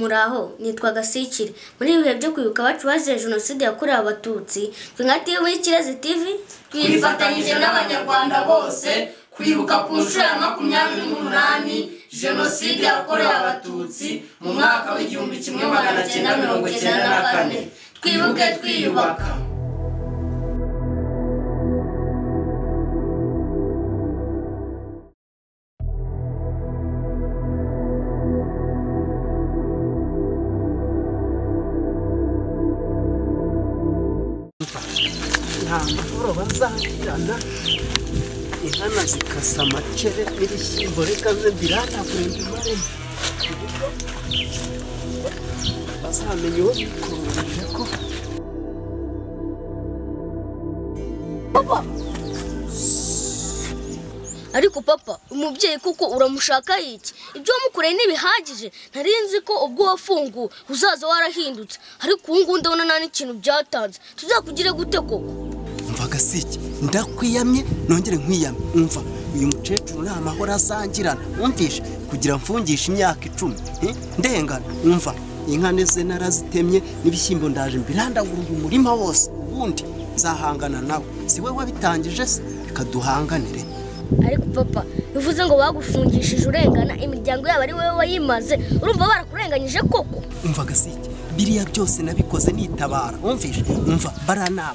muraho nitwa Gasikire muri ibihe byo kwibuka abacu bazize jenoside yakorewe abatutsi twe nka TV Kirezi TV twifatanyije n'abanyarwanda bose kwibuka ku nshuro ya 28 jenoside yakorewe abatutsi mu mwaka w'1994 twibuke twiyubaka. bazakirana ihana zikasa amacere n'ibishyimbo reka nze mbirana kurenda marembo bazamenye uwo bikomeje ko papa. Ariko papa umubyeyi kuko uramushaka iki? Ibyo wamukoreye ntibihagije. Narinzi ko ubwo wafungu uzaza warahindutse. Ariko ubu ndabona nta n'ikintu byatanze. Tuzakugire gute koko? Umva Gasiki ndakwiyamye nongere nkwiyamye. Umva uyu mukecuru nta mahoro azangirana. Umvishe kugira mfungisha imyaka 10 ndengana. Umva inka neze narazitemye n'ibishyimbo ndaje mbirandagura umurima wose. Ubundi zahangana nawe. Si we wabitangije se kaduhanganire. Ariko papa bivuze ngo bagufungishije urengana imiryango yabo ari wewe wayimaze. Urumva barakurenganyije koko? Umva Gasiki biriya byose nabikoze nitabara. Umvishe umva barana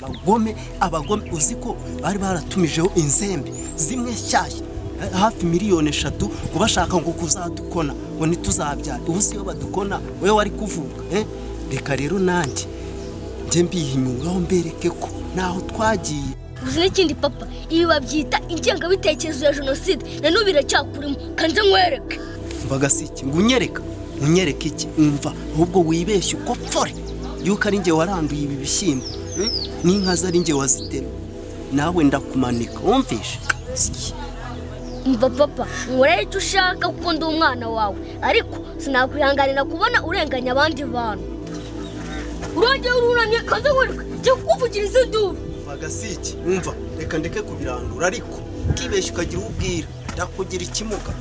abagome uziko bari baratumijeho inzembe zimwe shyashya hafi miliyoni 3 kubashaka ngo kuzadukona ngo nituzabyara. Ubu siyo badukona wewe wari kuvuga reka rero nanjye nje mbihinyuraho mbereke ko naho twagiye. Uzi n'ikindi papa ibi babyita ingengabitekerezo ya jenoside na n'ubu biracyakurimo kanze nkwereke. Umva Gasiki ngunyereka iki? Umva ahubwo wibeshye uko pfore yuko ari nge waranduye ibi bishyimbo n'inka zari nge wazitema nawe ndakumanika. Umvishe umva papa nkore icyo ushaka kuko ndi umwana wawe ariko sinakwihanganira kubona urenganya abandi bantu. Urongeye urunamye kanze nkwereke cyo kuvugiriza induru. Gasiki umva reka ndeke kubirandura ariko kibeshye ukagira ubwira ndakugira ikimuga.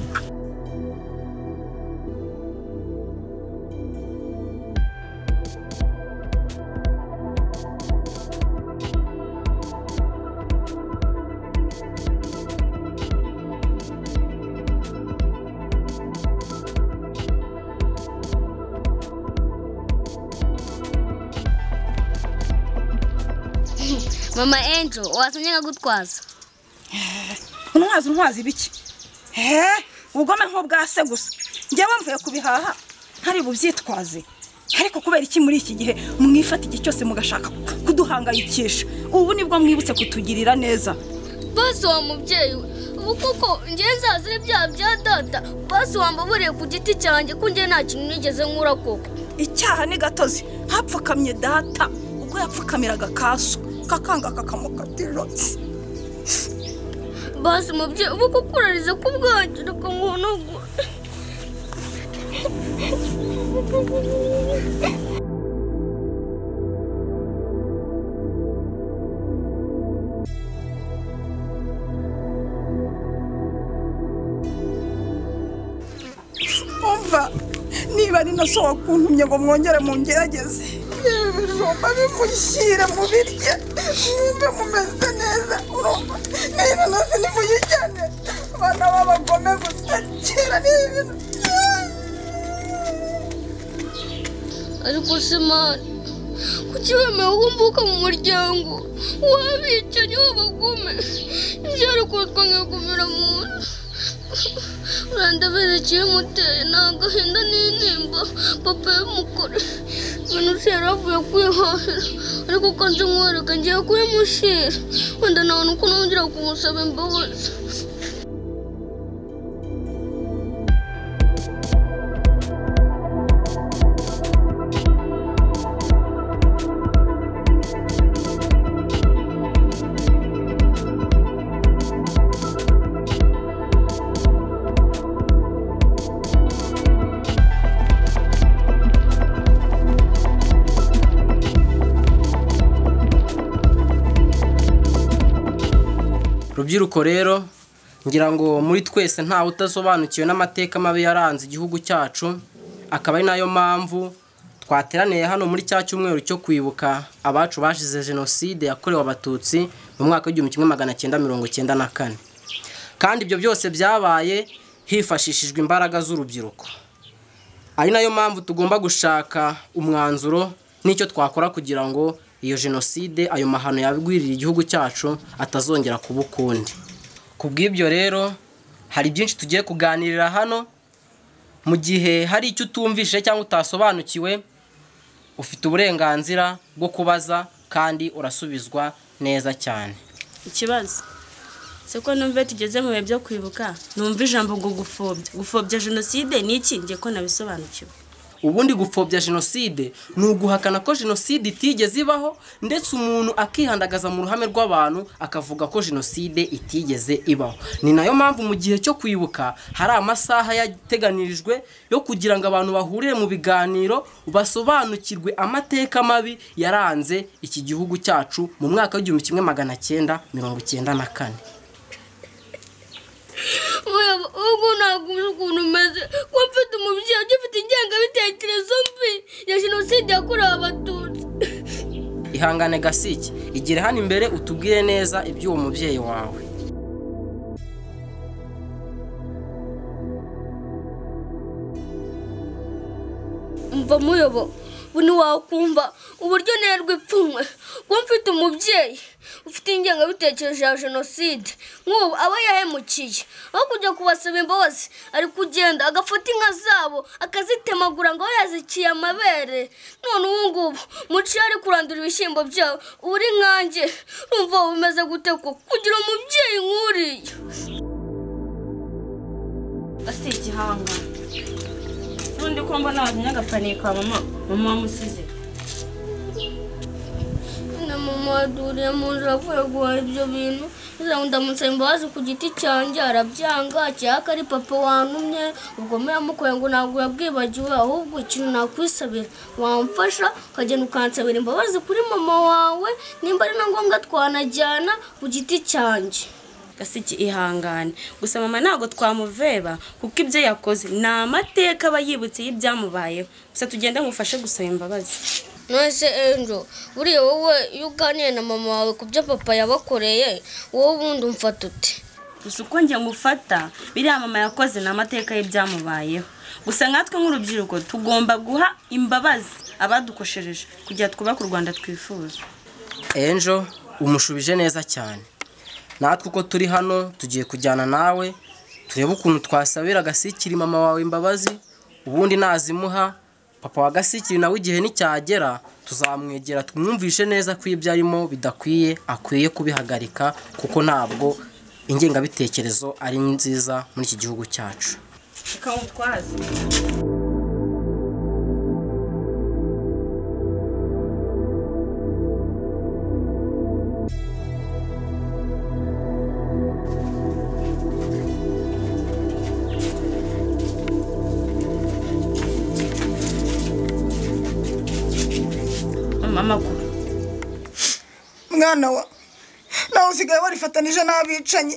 Mama Angel wasomye ngagutwaza. Untwaza ibiki? Ugome nko bwase gusa. Njye bamvuye kubihaha ntari bubyitwaze. Ariko kubera iki muri iki gihe mwifata iki cyose mugashaka kuduhangayikisha? Ubu nibwo mwibutse kutugirira neza. Bose wa mubyeyi ubu kuko njye nzazire bya data. Bose wambaburiye ku giti cyanjye ko njye nta kintu nigeze nkura koko. Icyaha ni gatozi hapfukamye data ubwo yapfukamiraga kaso kakanga kakamukatirotse. Basi mubyeyi ubu kuko urarize ku bwanjye reka nkunogure. Umva niba ari naso wakuntumye ngo mwongere mungerageze bijomba bimushyire mu birye mwumve mumeze neza. Urumva niba nasi nimuyijyane abana b'abagome gusakira n'ibintu. Ariko simani kuki wemeye wumbuka mu muryango wabicanye w'abagome byari kutwa nkagumira mu nzu. Urandabeze kimuteye n'agahinda n'intimba papa y'umukore ibintu se yaravuye kwihahira ariko kanze nkwereka ngiye kubimushyira wenda nabona uko nongera kumusaba imbabazi. Rubyiruko rero ngira ngo muri twese nta utasobanukiwe n'amateka mabi yaranze igihugu cyacu akaba ari nayo mpamvu twateraniye hano muri cya cyumweru cyo kwibuka abacu bashize jenoside yakorewe abatutsi mu mwaka w'1994. kandi ibyo byose byabaye hifashishijwe imbaraga z'urubyiruko. Ari nayo mpamvu tugomba gushaka umwanzuro n'icyo twakora kugira ngo iyo jenoside, ayo mahano yabigwirira igihugu cyacu atazongera kuba ukundi. Kubw'ibyo rero hari byinshi tugiye kuganirira hano. Mu gihe hari icyo utumvishe cyangwa utasobanukiwe, ufite uburenganzira bwo kubaza kandi urasubizwa neza cyane. Ikibazo seko numve tugeze mu bihe byo kwibuka, numva ijambo ngo gupfobya jenoside ni iki? Ngiye ko nabisobanukiwe. Ubundi gupfobya jenoside ni uguhakana ko jenoside itigeze ibaho, ndetse umuntu akihandagaza mu ruhame rw'abantu akavuga ko jenoside itigeze ibaho. Ni nayo mpamvu mu gihe cyo kwibuka hari amasaha yateganirijwe yo kugira ngo abantu bahurire mu biganiro basobanukirwe amateka mabi yaranze iki gihugu cyacu mu mwaka w'1994. Ubu ntabwo ukuntu umeze ko mfite umubyeyi ugifite ingengabitekerezo mbi ya jenoside yakorewe abatutsi. Ihangane Gasiki, igire hano imbere utubwire neza iby'uwo mubyeyi wawe. Mva muyobo, buni wakumva uburyo nerwe ipfunwe ko mfite umubyeyi ufite ingengabitekerezo ya jenoside nk'ubu aba yahemukiye, aho kujya kubasaba imbabazi ari kugenda agafata inka zabo akazitemagura ngo yaziciye amabere. None ubu ngubu muciye ari kurandura ibishyimbo byabo. Uri nkanjye urumva bimeze gute ko kugira umubyeyi nk'uriya? Asi igihanga undi ko mbona abanyagapaniye kwa mama wamusize. Na mama aduriye mu nzira avuye guhaha ibyo bintu, ndamusaba imbabazi ku giti cyanjye arabyanga, cyaka ari papa wantumye. Ubwo yamukoye ngo ntabwo yabwibagiwe, ahubwo ikintu nakwisabira wamfasha ukagenda ukansabira imbabazi kuri mama wawe, nimba ari na ngombwa twanajyana ku giti cyanjye. Gasiki ihangane, gusa mama ntabwo twamuveba kuko ibyo yakoze ni amateka aba yibutse y'ibyamubayeho. Gusa tugende ngufashe gusaba imbabazi. Nose Angel, buriya wowe iyo uganiye na mama wawe ku byo papa yabakoreye, wowe ubundi umfata ute? Gusa uko njye ngufata biriya mama yakoze ni amateka y'ibyamubayeho. Gusa nkatwe nk'urubyiruko tugomba guha imbabazi abadukoshereje kugira twubake u Rwanda twifuza. Angel, umushubije neza cyane. Natwe uko turi hano tugiye kujyana nawe turebe ukuntu twasabira Gasikiri mama wawe imbabazi, ubundi nazimuha papa wa Gasikiri nawe igihe nicyagera tuzamwegera tumwumvishe neza ko ibyo arimo bidakwiye, akwiye kubihagarika kuko ntabwo ingengabitekerezo ari nziza muri iki gihugu cyacu. Kamutwaze mama ko mwana wa nawe usigaye warifatanije n'abicanyi,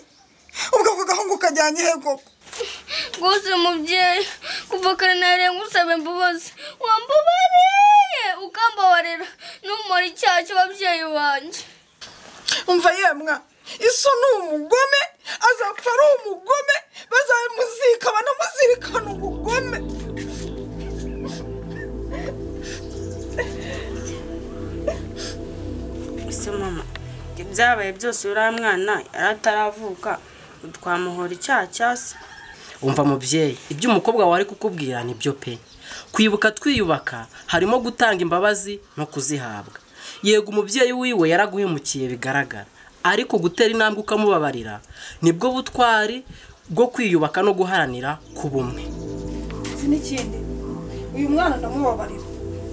ubwo ako gahungu kajyanye he koko? Rwose mubyeyi, kuva kare nareye ngusaba imbabazi, wambabariye ukambabarira n'umara icyaha cy'ababyeyi banjye. Umva yemwa, iso ni umugome, azapfa ari umugome, bazamuzika banamuzirikana ubugome. ese mama ibyabaye byose uriya mwana yarataravuka twamuhora icyaha cyase. Umva mubyeyi, ibyo umukobwa wawe ari kukubwira nibyo pe. Kwibuka twiyubaka harimo gutanga imbabazi no kuzihabwa. Yego umubyeyi wiwe yaraguhemukiye bigaragara, ariko gutera intambwe ukamubabarira nibwo butwari bwo kwiyubaka no guharanira kubumwe. N'ikindi uyu mwana ndamubabarira,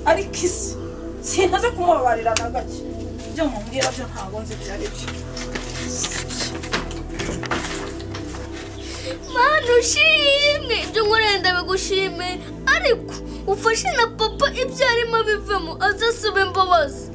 ariko isi sintaze kumubabarira na gake. Ibyo mumbwira byo ntabwo nzi ibyo ari byo. Mana ushimwe, ibyo nkoreye ndabigushimira, ariko ufashe na papa ibyo arimo bivemo azasaba imbabazi.